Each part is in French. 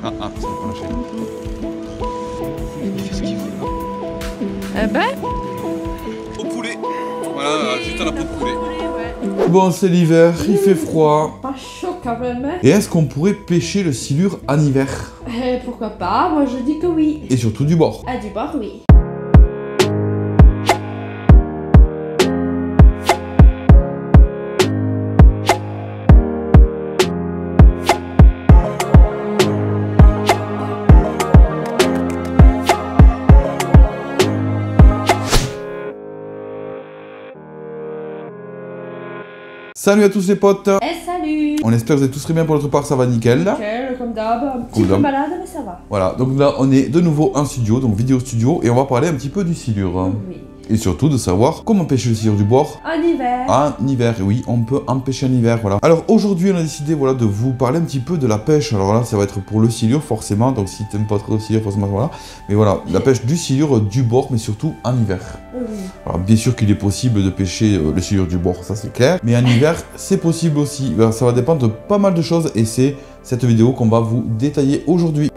ça va lâcher. Il fait ce qu'il veut. Eh ben. Au poulet. Voilà, juste à la peau de poulet. Bon, c'est l'hiver, il fait froid. Pas chaud quand même, hein. Et est-ce qu'on pourrait pêcher le silure en hiver? Pourquoi pas? Moi je dis que oui. Et surtout du bord. Ah, du bord, oui. Salut à tous les potes. Salut. On espère que vous êtes tous très bien pour notre part, ça va nickel. Nickel, comme d'hab. Un petit peu malade, mais ça va. Voilà, donc là on est de nouveau en studio, donc vidéo studio, et on va parler un petit peu du silure. Oui. Et surtout de savoir comment pêcher le silure du bord. En hiver. En hiver, oui, on peut en pêcher en hiver, voilà. Alors aujourd'hui on a décidé voilà, de vous parler un petit peu de la pêche. Alors là ça va être pour le silure forcément, donc si t'aimes pas trop le silure forcément voilà. Mais voilà, la pêche du silure du bord, mais surtout en hiver. Oui. Alors bien sûr qu'il est possible de pêcher le silure du bord, ça c'est clair. Mais en hiver c'est possible aussi. Alors, ça va dépendre de pas mal de choses et c'est cette vidéo qu'on va vous détailler aujourd'hui.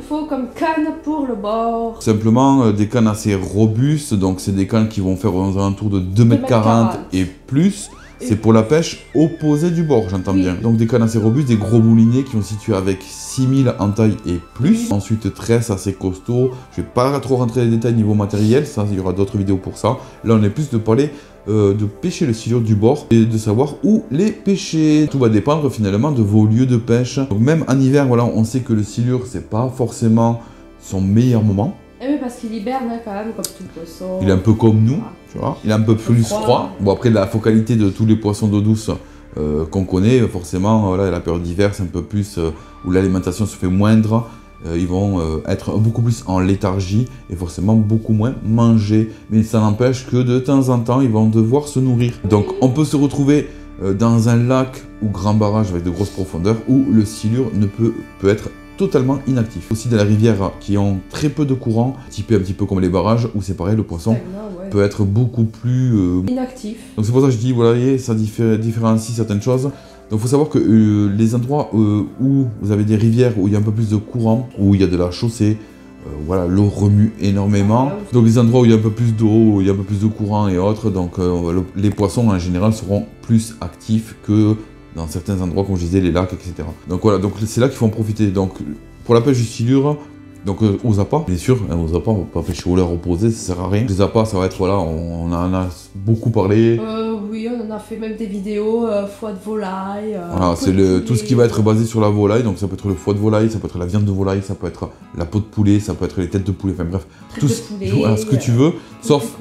Faut comme canne pour le bord. Simplement des cannes assez robustes, donc c'est des cannes qui vont faire aux alentours de 2,40 m et plus. C'est pour la pêche opposée du bord, j'entends bien. Donc des cannes assez robustes, des gros moulinets qui vont se situer avec 6000 en taille et plus. Ensuite tresse assez costaud. Je vais pas trop rentrer dans les détails niveau matériel, ça il y aura d'autres vidéos pour ça. Là on est plus de parler de pêcher le silure du bord et de savoir où les pêcher. Tout va dépendre finalement de vos lieux de pêche. Donc même en hiver, voilà, on sait que le silure c'est pas forcément son meilleur moment. Eh oui, parce qu'il hiberne quand même comme tout poisson. Il est un peu comme nous, tu vois. Il est un peu plus froid. Bon après la focalité de tous les poissons d'eau douce qu'on connaît, forcément, voilà, la période d'hiver c'est un peu plus où l'alimentation se fait moindre. Ils vont être beaucoup plus en léthargie et forcément beaucoup moins manger. Mais ça n'empêche que de temps en temps, ils vont devoir se nourrir. Donc on peut se retrouver dans un lac ou grand barrage avec de grosses profondeurs où le silure ne peut être totalement inactif. Aussi dans la rivière qui ont très peu de courant, typé un petit peu comme les barrages, où c'est pareil, le poisson peut être beaucoup plus inactif. Donc c'est pour ça que je dis, voilà, ça différencie certaines choses. Donc il faut savoir que les endroits où vous avez des rivières où il y a un peu plus de courant, où il y a de la chaussée, voilà, l'eau remue énormément. Donc les endroits où il y a un peu plus d'eau, où il y a un peu plus de courant et autres, donc les poissons en général seront plus actifs que dans certains endroits, comme je disais, les lacs, etc. Donc voilà, donc c'est là qu'il faut en profiter. Donc pour la pêche du silure, donc aux appâts, bien sûr, aux appâts, on va pas pêcher aux leurres opposées, ça sert à rien. Les appâts, ça va être, voilà, on en a beaucoup parlé. Oui, on en a fait même des vidéos, foie de volaille. Voilà, c'est tout ce qui va être basé sur la volaille, donc ça peut être le foie de volaille, ça peut être la viande de volaille, ça peut être la peau de poulet, ça peut être les têtes de poulet, enfin bref, tout ce que tu veux, sauf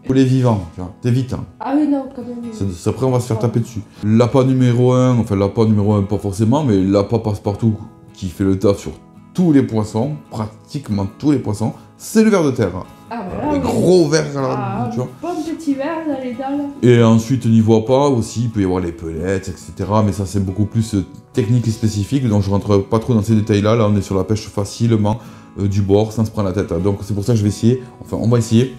poulet vivant, tu vois, t'évites. Hein. Ah oui, non, quand même. Après, on va se faire taper dessus. L'appât numéro 1, enfin l'appât numéro 1 pas forcément, mais l'appât passe-partout qui fait le taf sur tous les poissons, pratiquement tous les poissons, c'est le ver de terre. Ah voilà, les gros vers là, tu vois. Bon petit ver dans les dalles. Et ensuite, niveau appât aussi, il peut y avoir les pelettes, etc. Mais ça, c'est beaucoup plus technique et spécifique, donc je rentre pas trop dans ces détails-là. Là, on est sur la pêche facilement du bord, sans se prendre la tête. Donc c'est pour ça que je vais essayer, enfin on va essayer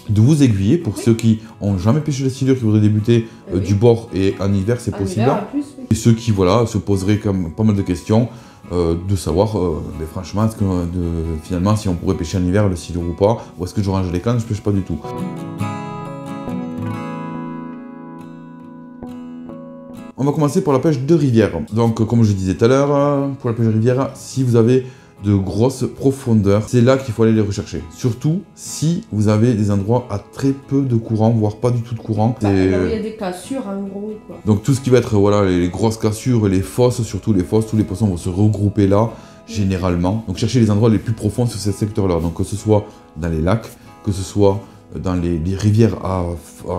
de vous aiguiller pour ceux qui ont jamais pêché le silure, qui voudraient débuter du bord et en hiver, c'est possible. Hiver, en plus, oui. Et ceux qui, voilà, se poseraient comme pas mal de questions. De savoir, mais franchement, finalement, si on pourrait pêcher en hiver le silure ou pas, ou est-ce que je range les cannes, je pêche pas du tout. On va commencer par la pêche de rivière. Donc, comme je disais tout à l'heure, pour la pêche de rivière, si vous avez de grosses profondeurs, c'est là qu'il faut aller les rechercher. Surtout si vous avez des endroits à très peu de courant, voire pas du tout de courant. Là où il y a des cassures en gros, quoi. Donc tout ce qui va être voilà, les grosses cassures, les fosses, surtout les fosses, tous les poissons vont se regrouper là, généralement. Donc cherchez les endroits les plus profonds sur ces secteurs-là. Donc que ce soit dans les lacs, que ce soit dans les rivières à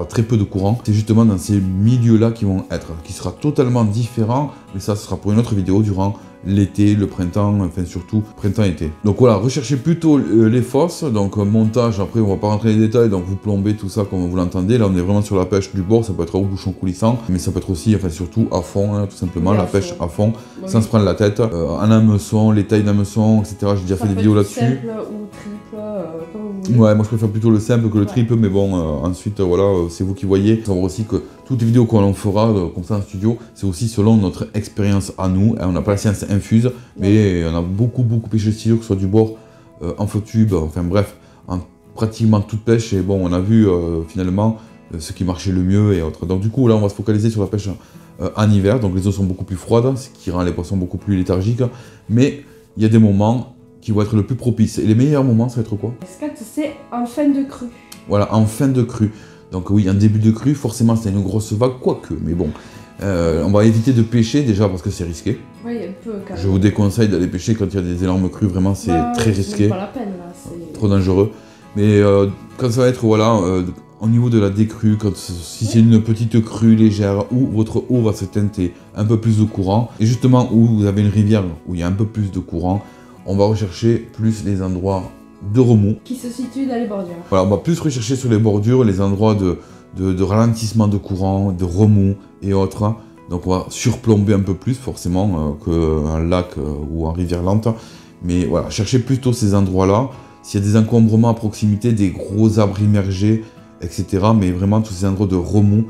très peu de courant, c'est justement dans ces milieux-là qui vont être, qui sera totalement différent, mais ça sera pour une autre vidéo durant l'été, le printemps, enfin surtout printemps-été. Donc voilà, recherchez plutôt les fosses, donc montage, après on va pas rentrer dans les détails, donc vous plombez tout ça comme vous l'entendez, là on est vraiment sur la pêche du bord, ça peut être au bouchon coulissant, mais ça peut être aussi, enfin surtout à fond, hein, tout simplement, la pêche à fond, sans se prendre la tête, en hameçon, les tailles d'hameçon, etc. J'ai déjà fait des vidéos là-dessus. Simple ou triple, comme vous mieux. Ouais, moi je préfère plutôt le simple que le Ouais. triple, mais bon, ensuite, voilà, c'est vous qui voyez. Faut savoir aussi que toutes les vidéos qu'on fera comme ça en studio, c'est aussi selon notre expérience à nous. On n'a pas la science infuse, mais on a beaucoup pêché le stylo, que ce soit du bord, en faux tube, enfin bref, en pratiquement toute pêche. Et bon, on a vu finalement ce qui marchait le mieux et autres. Donc du coup, là, on va se focaliser sur la pêche en hiver. Donc les eaux sont beaucoup plus froides, ce qui rend les poissons beaucoup plus léthargiques. Mais il y a des moments qui vont être le plus propices. Et les meilleurs moments, ça va être quoi? Quand c'est en fin de crue. Voilà, en fin de crue. Donc oui, en début de crue, forcément, c'est une grosse vague, quoique. Mais bon, on va éviter de pêcher déjà parce que c'est risqué. Oui, un peu quand même. Je vous déconseille d'aller pêcher quand il y a des énormes crues. Vraiment, c'est très risqué. C'est pas la peine, là. C'est Trop dangereux. Mais quand ça va être, voilà, au niveau de la décrue, si c'est une petite crue légère où votre eau va se teinter un peu plus de courant, et justement où vous avez une rivière où il y a un peu plus de courant, on va rechercher plus les endroits de remous. qui se situe dans les bordures. Voilà, on va plus rechercher sur les bordures les endroits de ralentissement de courant, de remous et autres. Donc on va surplomber un peu plus forcément qu'un lac ou en rivière lente. Mais voilà, cherchez plutôt ces endroits-là. S'il y a des encombrements à proximité, des gros arbres immergés, etc. Mais vraiment tous ces endroits de remous,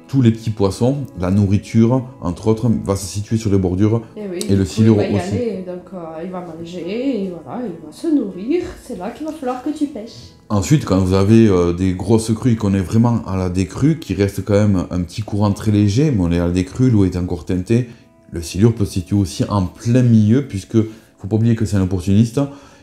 tous les petits poissons, la nourriture, entre autres, va se situer sur les bordures. Et, oui, Et le silure il va y aussi. aller, donc il va manger, et voilà, il va se nourrir. C'est là qu'il va falloir que tu pêches. Ensuite, quand vous avez des grosses crues et qu'on est vraiment à la décrue, qui reste quand même un petit courant très léger, mais on est à la décrue, l'eau est encore teintée, le silure peut se situer aussi en plein milieu, puisque faut pas oublier que c'est un opportuniste,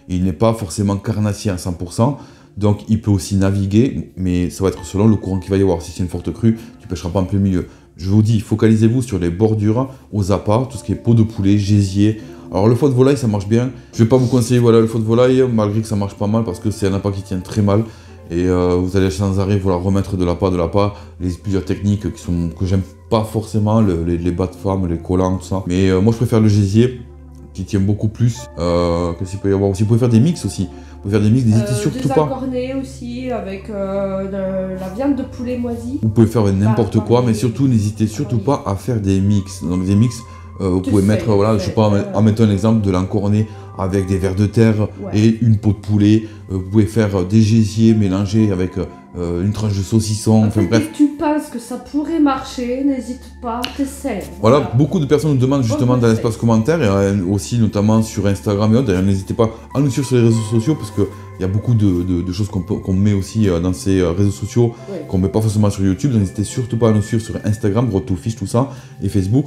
il n'est pas forcément carnassier à 100%, donc il peut aussi naviguer, mais ça va être selon le courant qu'il va y avoir. Si c'est une forte crue, tu pêcheras pas en plein milieu. Je vous dis, focalisez-vous sur les bordures, aux appâts, tout ce qui est peau de poulet, gésier. Alors le foie de volaille, ça marche bien. Je vais pas vous conseiller voilà, le foie de volaille, malgré que ça marche pas mal, parce que c'est un appât qui tient très mal. Et vous allez sans arrêt vouloir remettre de l'appât, les plusieurs techniques que j'aime pas forcément, les bas de femme, les collants, tout ça. Mais moi je préfère le gésier, qui tient beaucoup plus. Qu'est-ce qu'il peut y avoir aussi? Vous pouvez faire des mix aussi. Vous pouvez faire des mix, n'hésitez surtout Des pas. encornés aussi, avec de la viande de poulet moisie. Vous pouvez faire n'importe Bah, quoi, mais oui. surtout n'hésitez surtout Oui. pas à faire des mix. Dans des mix, vous Tu pouvez fais, mettre, tu voilà, je fais, sais pas, en mettant un exemple de l'encorné avec des vers de terre Ouais. et une peau de poulet. Vous pouvez faire des gésiers mélangés avec une tranche de saucisson, En enfin fait, bref. dès que tu penses que ça pourrait marcher, n'hésite pas, t'essaies. Voilà, beaucoup de personnes nous demandent justement Bon, dans je l'espace commentaire et aussi notamment sur Instagram et autres. D'ailleurs, n'hésitez pas à nous suivre sur les réseaux sociaux parce qu'il y a beaucoup de choses qu'on met aussi dans ces réseaux sociaux Ouais. qu'on met pas forcément sur YouTube. Donc, n'hésitez surtout pas à nous suivre sur Instagram, Rotofish, tout ça, et Facebook.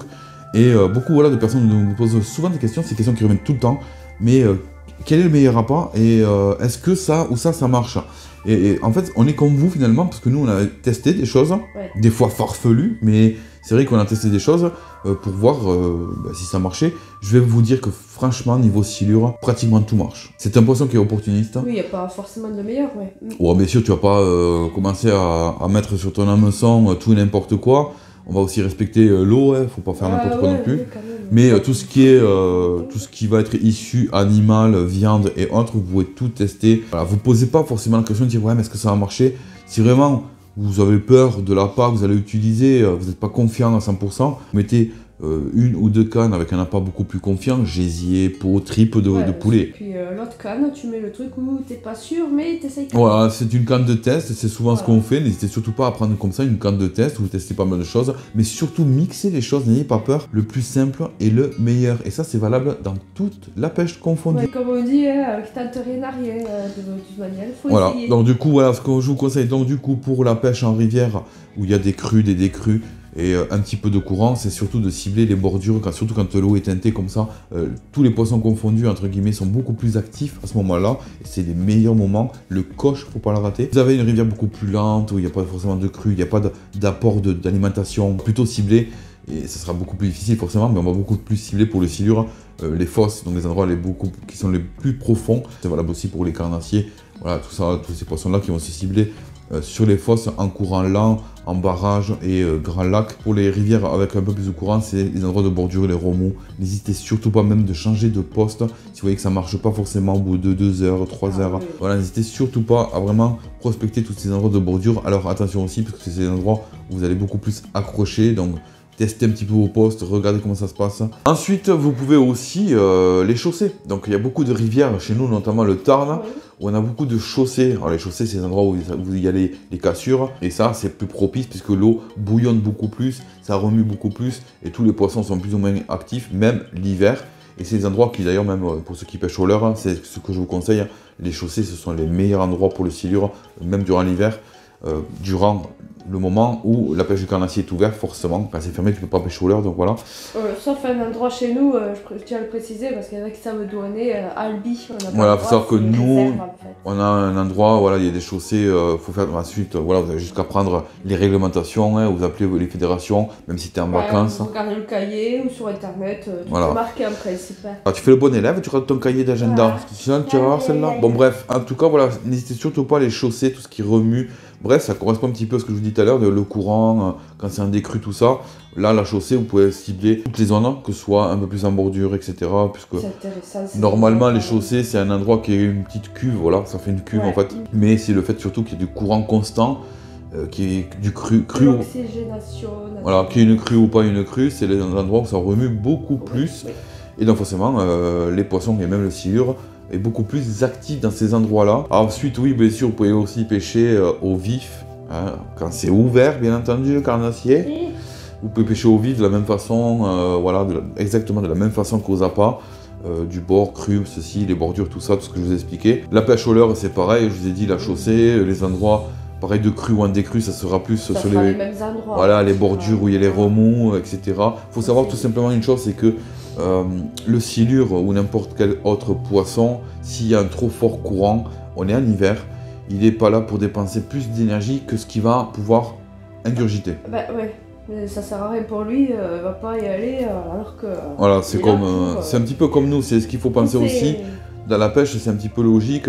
Et beaucoup voilà, de personnes nous posent souvent des questions, ces questions qui reviennent tout le temps. Mais quel est le meilleur appât et est-ce que ça ou ça marche? Et en fait, on est comme vous finalement, parce que nous, on a testé des choses, Ouais. des fois farfelues, mais c'est vrai qu'on a testé des choses pour voir si ça marchait. Je vais vous dire que franchement, niveau silure, pratiquement tout marche. C'est un poisson qui est opportuniste. Oui, il n'y a pas forcément de meilleur, ouais. Ouais, bien sûr, tu vas pas commencer à mettre sur ton hameçon tout et n'importe quoi. On va aussi respecter l'eau, faut pas faire n'importe quoi ouais, non plus. oui, quand même. Mais tout ce qui va être issu animal, viande et autres, vous pouvez tout tester. Voilà, vous posez pas forcément la question de dire ouais mais est-ce que ça va marcher? Si vraiment vous avez peur de l'appât que vous allez utiliser, vous n'êtes pas confiant à 100%, vous mettez une ou deux cannes avec un appât beaucoup plus confiant, gésier, peau, tripe de Ouais, poulet. Puis l'autre canne, tu mets le truc où t'es pas sûr, mais t'essayes quand Voilà, c'est une canne de test, c'est souvent ce Voilà. qu'on fait. N'hésitez surtout pas à prendre comme ça une canne de test où vous testez pas mal de choses, mais surtout mixer les choses, n'ayez pas peur. Le plus simple est le meilleur. Et ça, c'est valable dans toute la pêche confondue. Ouais, comme on dit, qui tente rien à rien, de toute manière, il faut Voilà, essayer. donc du coup, voilà ce que je vous conseille. Donc du coup, pour la pêche en rivière, où il y a des crues, des décrues, et un petit peu de courant, c'est surtout de cibler les bordures, surtout quand l'eau est teintée comme ça. Tous les poissons confondus, entre guillemets, sont beaucoup plus actifs à ce moment-là, et c'est les meilleurs moments. Le coche, faut pas le rater. Vous avez une rivière beaucoup plus lente, où il n'y a pas forcément de crues, il n'y a pas d'apport d'alimentation, plutôt ciblé, et ça sera beaucoup plus difficile forcément, mais on va beaucoup plus cibler pour le silure, les fosses, donc les endroits qui sont les plus profonds. C'est valable aussi pour les carnassiers. Voilà, tout ça, tous ces poissons-là qui vont se cibler sur les fosses en courant lent, en barrage et grand lac. Pour les rivières avec un peu plus de courant, c'est les endroits de bordure, les remous. N'hésitez surtout pas même de changer de poste si vous voyez que ça marche pas forcément au bout de 2 heures, 3 heures. oui. Voilà, n'hésitez surtout pas à vraiment prospecter tous ces endroits de bordure. Alors attention aussi, parce que c'est des endroits où vous allez beaucoup plus accrocher, donc tester un petit peu vos postes, regarder comment ça se passe. Ensuite, vous pouvez aussi les chausser. Donc il y a beaucoup de rivières chez nous, notamment le Tarn, où on a beaucoup de chaussées. Alors les chaussées, c'est des endroits où il y a les cassures, et ça c'est plus propice puisque l'eau bouillonne beaucoup plus, ça remue beaucoup plus, et tous les poissons sont plus ou moins actifs, même l'hiver. Et c'est des endroits qui d'ailleurs, même pour ceux qui pêchent au leurre, c'est ce que je vous conseille, les chaussées, ce sont les meilleurs endroits pour le silure, même durant l'hiver, durant le moment où la pêche du carnassier est ouverte, forcément, quand c'est fermé, tu ne peux pas pêcher au leurre, donc voilà. Sauf un endroit chez nous, je tiens à le préciser, parce qu'il y en a qui savent douaner, Albi, on a pas voilà, le faut droit, savoir que nous, réserve, en fait. on a un endroit, voilà, il y a des chaussées, faut faire ensuite, voilà, vous avez jusqu'à prendre les réglementations, hein, vous appelez les fédérations, même si tu es en vacances. Vous regardez le cahier ou sur internet, tu voilà. peux marquer en principe. Alors, tu fais le bon élève, tu regardes ton cahier d'agenda. Sinon, tu vas voir celle-là. Bon, bref, en tout cas, voilà, n'hésitez surtout pas à les chausser, tout ce qui remue. Bref, ça correspond un petit peu à ce que je vous dis tout à l'heure, le courant, quand c'est un décru, tout ça. Là, la chaussée, vous pouvez cibler toutes les zones, que ce soit un peu plus en bordure, etc. Puisque normalement, les chaussées, c'est un endroit qui est une petite cuve, voilà, ça fait une cuve en fait. Mais c'est le fait surtout qu'il y ait du courant constant, qui est du cru. L'oxygénation. Voilà, qu'il y ait une crue ou pas une crue, c'est les endroits où ça remue beaucoup plus. Et donc forcément, les poissons et même le silure est beaucoup plus actif dans ces endroits-là. Ensuite, oui, bien sûr, vous pouvez aussi pêcher au vif, hein, quand c'est ouvert, bien entendu, le carnassier. Vous pouvez pêcher au vif de la même façon, voilà, exactement de la même façon qu'aux appâts, du bord, cru, ceci, les bordures, tout ça, tout ce que je vous ai expliqué. La pêche au leurre, c'est pareil, je vous ai dit, la chaussée, les endroits, pareil, de cru ou en décru, ça sera plus sur les mêmes endroits. Voilà, les bordures où il y a les remous, etc. Il faut savoir tout simplement une chose, c'est que le silure ou n'importe quel autre poisson, s'il y a un trop fort courant, on est en hiver, il n'est pas là pour dépenser plus d'énergie que ce qu'il va pouvoir ingurgiter. Bah ouais, mais ça sert à rien pour lui, il va pas y aller alors que... Voilà, c'est comme, c'est un petit peu comme nous, c'est ce qu'il faut penser aussi. Dans la pêche, c'est un petit peu logique,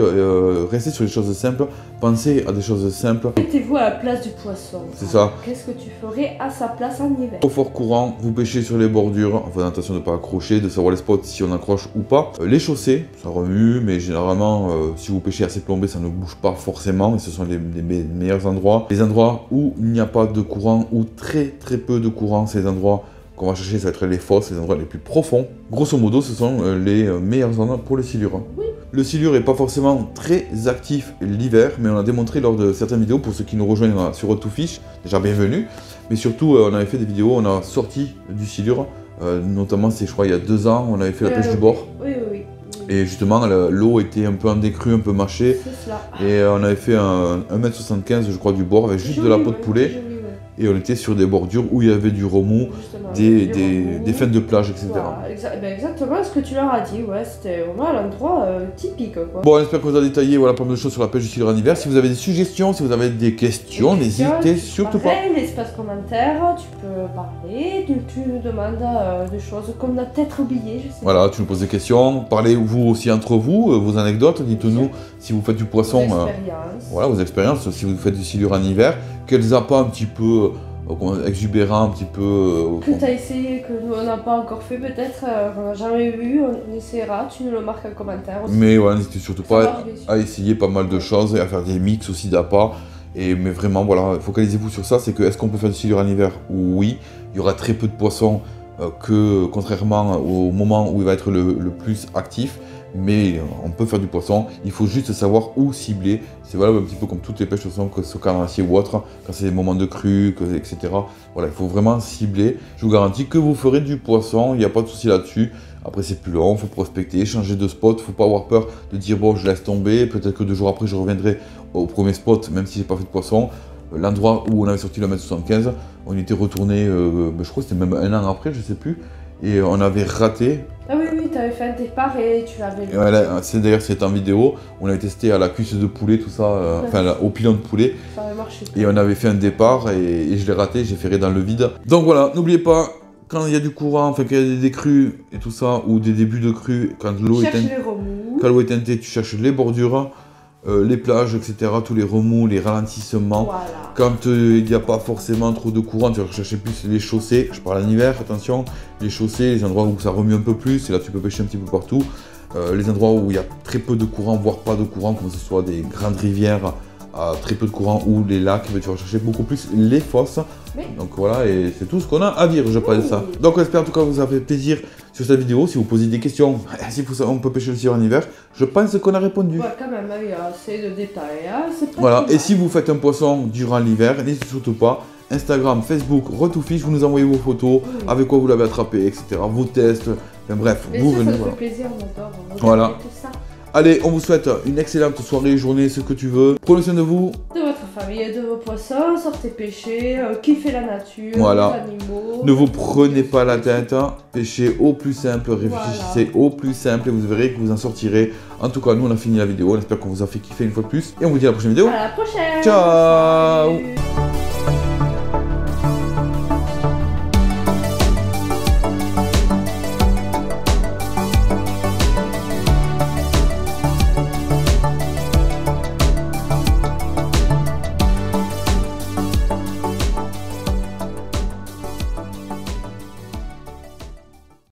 restez sur les choses simples, pensez à des choses simples. Mettez-vous à la place du poisson. C'est ça. Qu'est-ce que tu ferais à sa place en hiver? Au fort courant, vous pêchez sur les bordures, en faisant attention de ne pas accrocher, de savoir les spots si on accroche ou pas. Les chaussées, ça remue, mais généralement, si vous pêchez assez plombé, ça ne bouge pas forcément, et ce sont les meilleurs endroits. Les endroits où il n'y a pas de courant, ou très peu de courant, c'est les endroits qu'on va chercher, ça va être les fosses, les endroits les plus profonds. Grosso modo, ce sont les meilleures zones pour le silure. Oui. Le silure n'est pas forcément très actif l'hiver, mais on a démontré lors de certaines vidéos, pour ceux qui nous rejoignent sur Road to Fish, déjà bienvenue. Mais surtout, on avait fait des vidéos, on a sorti du silure, notamment, c'est je crois il y a 2 ans, on avait fait la pêche du bord. Oui. Et justement, l'eau était un peu en décru, un peu mâchée. C'est cela. Et on avait fait un 1,75 m, je crois, du bord, avec juste de la peau de poulet. Et on était sur des bordures où il y avait du remous, des fêtes de plage, etc. Voilà, exactement ce que tu leur as dit, ouais, c'était vraiment l'endroit typique, quoi. Bon, j'espère que vous avez détaillé voilà, pas mal de choses sur la pêche du silure en hiver. Si vous avez des suggestions, si vous avez des questions, n'hésitez surtout pas. L'espace commentaire, tu peux parler, tu nous demandes des choses qu'on a peut-être oubliées, je sais pas. Voilà, tu nous poses des questions, parlez vous aussi entre vous, vos anecdotes, dites-nous si vous faites du poisson, voilà, vos expériences, si vous faites du silure en hiver, quels appâts un petit peu exubérants, un petit peu... que tu as essayé, que nous on n'a pas encore fait peut-être, qu'on n'a jamais vu, on essaiera, tu nous le marques en commentaire aussi. Mais voilà, n'hésitez surtout pas à essayer pas mal de choses et à faire des mix aussi d'appâts. Mais vraiment, voilà, focalisez-vous sur ça, c'est que est-ce qu'on peut faire du silure en hiver? Oui, il y aura très peu de poissons que contrairement au moment où il va être le plus actif. Mais on peut faire du poisson, il faut juste savoir où cibler. C'est valable un petit peu comme toutes les pêches, que ce soit carnassier ou autre, quand c'est des moments de crue, etc. Voilà, il faut vraiment cibler. Je vous garantis que vous ferez du poisson, il n'y a pas de souci là-dessus. Après c'est plus long, il faut prospecter, changer de spot, il ne faut pas avoir peur de dire bon je laisse tomber, peut-être que 2 jours après je reviendrai au premier spot, même si j'ai pas fait de poisson. L'endroit où on avait sorti le 1,75 m, on était retourné, je crois que c'était même 1 an après, je sais plus. Et on avait raté. Ah oui, tu avais fait un départ et tu l'avais... Voilà, d'ailleurs c'est en vidéo, on avait testé à la cuisse de poulet, tout ça, enfin au pilon de poulet. Ça avait marché. Et on avait fait un départ et je l'ai raté, j'ai ferré dans le vide. Donc voilà, n'oubliez pas, quand il y a du courant, enfin qu'il y a des crues et tout ça, ou des débuts de crues, quand l'eau est teintée, tu cherches les bordures. Les plages, etc., tous les remous, les ralentissements. Voilà. Quand il n'y a pas forcément trop de courant, tu vas rechercher plus les chaussées. Je parle en hiver, attention. Les chaussées, les endroits où ça remue un peu plus, et là tu peux pêcher un petit peu partout. Les endroits où il y a très peu de courant, voire pas de courant, comme ce soit des grandes rivières à très peu de courant ou les lacs, tu vas chercher beaucoup plus les fosses. Oui. Donc voilà, et c'est tout ce qu'on a à dire, je pense. Oui. Donc j'espère en tout cas que vous avez fait plaisir sur cette vidéo. Si vous posez des questions, si on peut pêcher aussi en hiver, je pense qu'on a répondu. Ouais, quand même, il y a assez de détails. Hein, c'est pas Voilà, tout et mal. si vous faites un poisson durant l'hiver, n'hésitez surtout pas. Instagram, Facebook, Retouffish, vous nous envoyez vos photos, avec quoi vous l'avez attrapé, etc. Vos tests, enfin bref, Mais vous ça venez. nous Voilà. fait plaisir, on adore. Voilà. Tout ça. Allez, on vous souhaite une excellente soirée, journée, ce que tu veux. Prenez soin de vous. De votre famille, de vos poissons, sortez pêcher, kiffez la nature, Voilà. les animaux. Ne vous prenez pas la tête, hein. Pêchez au plus simple, réfléchissez au plus simple et vous verrez que vous en sortirez. En tout cas, nous on a fini la vidéo, on espère qu'on vous a fait kiffer une fois de plus. Et on vous dit à la prochaine vidéo. À la prochaine. Ciao. Salut.